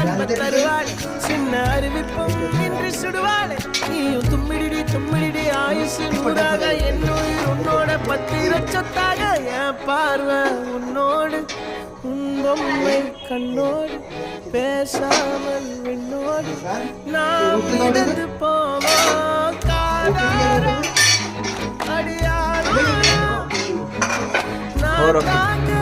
அன்ப தருவாள் சின்ன அறிவிப்பும் இன்று சுடுவாளே நீயும் தும்மிடி ஆயுசு நூறாக என்னுயிர் உன்னோட பத்திர சொத்தாக என் பார்வை உன்னோடு உன் பொம்மை கண்ணோடு பேசாமல் விண்ணோடு நாம் நடந்து போவோம் காதாரம் அடியாரும் நான் தாங்க